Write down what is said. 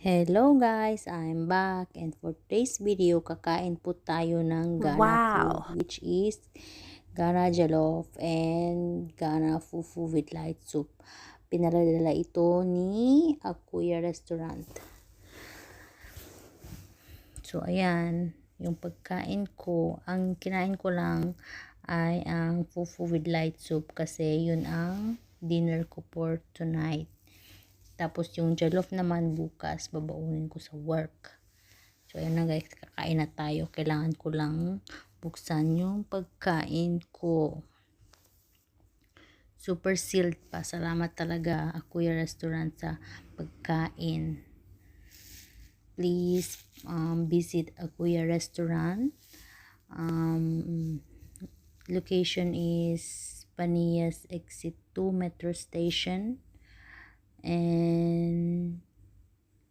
Hello guys, I'm back and for today's video, kakain po tayo ng Ghana food Wow! which is Ghana Jollof and Ghana Fufu with light soup. Pinaradala ito ni Akuya Restaurant. So ayan, yung pagkain ko, ang kinain ko lang ay ang Fufu with light soup kasi yun ang dinner ko for tonight. Tapos yung jollof naman bukas, babaunin ko sa work. So ayan na guys, kakain na tayo. Kailangan ko lang buksan yung pagkain ko. Super sealed pa. Salamat talaga Akuya Restaurant sa pagkain. Please visit Akuya Restaurant. Location is Panias Exit 2 Metro Station. And